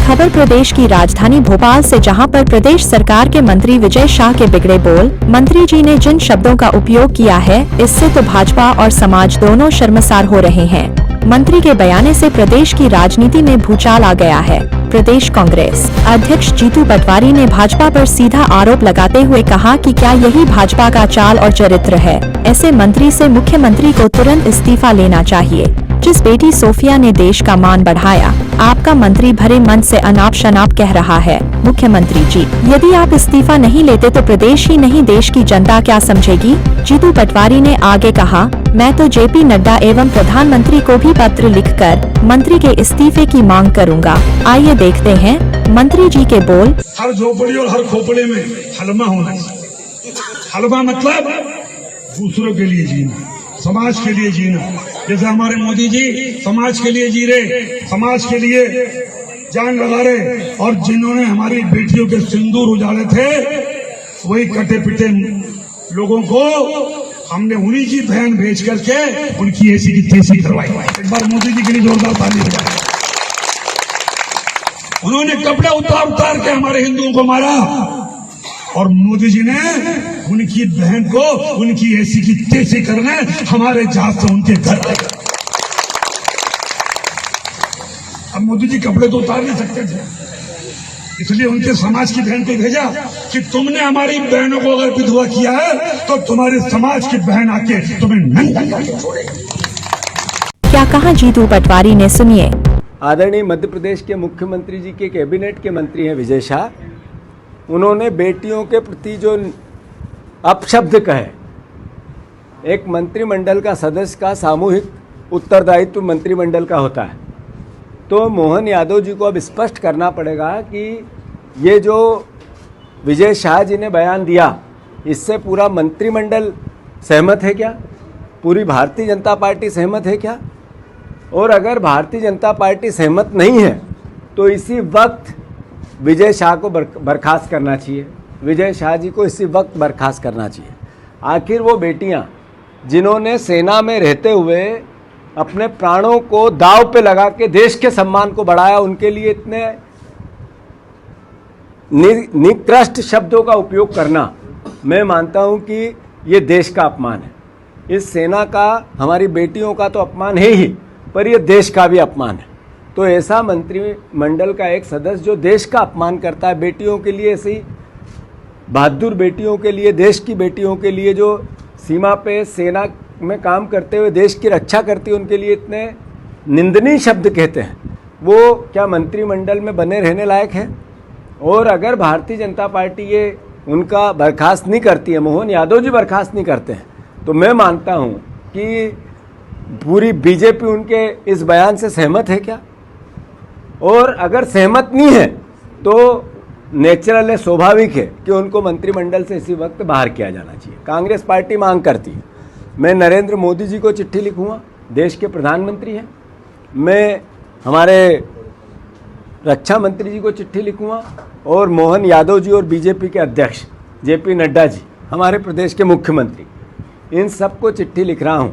खबर प्रदेश की राजधानी भोपाल से, जहां पर प्रदेश सरकार के मंत्री विजय शाह के बिगड़े बोल। मंत्री जी ने जिन शब्दों का उपयोग किया है, इससे तो भाजपा और समाज दोनों शर्मसार हो रहे हैं। मंत्री के बयाने से प्रदेश की राजनीति में भूचाल आ गया है। प्रदेश कांग्रेस अध्यक्ष जीतू पटवारी ने भाजपा पर सीधा आरोप लगाते हुए कहा कि क्या यही भाजपा का चाल और चरित्र है? ऐसे मंत्री से मुख्यमंत्री को तुरंत इस्तीफा लेना चाहिए। जिस बेटी सोफिया ने देश का मान बढ़ाया, आपका मंत्री भरे मन से अनाप शनाप कह रहा है। मुख्यमंत्री जी, यदि आप इस्तीफा नहीं लेते तो प्रदेश ही नहीं देश की जनता क्या समझेगी? जीतू पटवारी ने आगे कहा, मैं तो जेपी नड्डा एवं प्रधानमंत्री को भी पत्र लिखकर मंत्री के इस्तीफे की मांग करूंगा। आइए देखते हैं मंत्री जी के बोल। हर झोपड़ी और हर खोपड़े में हलमा होना चाहिए। हलमा मतलब दूसरों के लिए जीना, समाज के लिए जीना। जैसे हमारे मोदी जी समाज के लिए जी रहे, समाज के लिए जान लगा रहे, और जिन्होंने हमारी बेटियों के सिंदूर उजाड़े थे, वही कटे पिटे लोगों को हमने उन्हीं की बहन भेज करके उनकी ऐसी की तैसी करवाई। एक बार मोदी जी के लिए जोरदार ताली बजाएं। उन्होंने कपड़े उतार उतार के हमारे हिंदुओं को मारा, और मोदी जी ने उनकी बहन को उनकी ऐसी की तैसी करने हमारे जहाज से उनके घर आए। अब मोदी जी कपड़े तो उतार नहीं सकते थे, इसलिए उनके समाज की बहन को भेजा कि तुमने हमारी बहनों को अगर विधवा किया है तो तुम्हारे समाज की बहन आके तुम्हें नंगा करके छोड़ेगी। क्या कहा जीतू पटवारी ने, सुनिए। आदरणीय मध्य प्रदेश के मुख्यमंत्री जी के कैबिनेट के मंत्री हैं विजय शाह। उन्होंने बेटियों के प्रति जो अपशब्द कहे, एक मंत्रिमंडल का सदस्य का सामूहिक उत्तरदायित्व मंत्रिमंडल का होता है, तो मोहन यादव जी को अब स्पष्ट करना पड़ेगा कि ये जो विजय शाह जी ने बयान दिया, इससे पूरा मंत्रिमंडल सहमत है क्या? पूरी भारतीय जनता पार्टी सहमत है क्या? और अगर भारतीय जनता पार्टी सहमत नहीं है तो इसी वक्त विजय शाह को बर्खास्त करना चाहिए। विजय शाह जी को इसी वक्त बर्खास्त करना चाहिए। आखिर वो बेटियां जिन्होंने सेना में रहते हुए अपने प्राणों को दांव पे लगा के देश के सम्मान को बढ़ाया, उनके लिए इतने निकृष्ट शब्दों का उपयोग करना, मैं मानता हूं कि ये देश का अपमान है। इस सेना का, हमारी बेटियों का तो अपमान है ही, पर यह देश का भी अपमान है। तो ऐसा मंत्रिमंडल का एक सदस्य जो देश का अपमान करता है, बेटियों के लिए, ऐसी बहादुर बेटियों के लिए, देश की बेटियों के लिए जो सीमा पे सेना में काम करते हुए देश की रक्षा करती है, उनके लिए इतने निंदनीय शब्द कहते हैं, वो क्या मंत्रिमंडल में बने रहने लायक है? और अगर भारतीय जनता पार्टी ये उनका बर्खास्त नहीं करती है, मोहन यादव जी बर्खास्त नहीं करते हैं, तो मैं मानता हूँ कि पूरी बीजेपी उनके इस बयान से सहमत है क्या? और अगर सहमत नहीं है तो नेचुरल है, स्वाभाविक है कि उनको मंत्रिमंडल से इसी वक्त बाहर किया जाना चाहिए। कांग्रेस पार्टी मांग करती है। मैं नरेंद्र मोदी जी को चिट्ठी लिखूंगा, देश के प्रधानमंत्री हैं। मैं हमारे रक्षा मंत्री जी को चिट्ठी लिखूंगा, और मोहन यादव जी और बीजेपी के अध्यक्ष जेपी नड्डा जी, हमारे प्रदेश के मुख्यमंत्री, इन सबको चिट्ठी लिख रहा हूं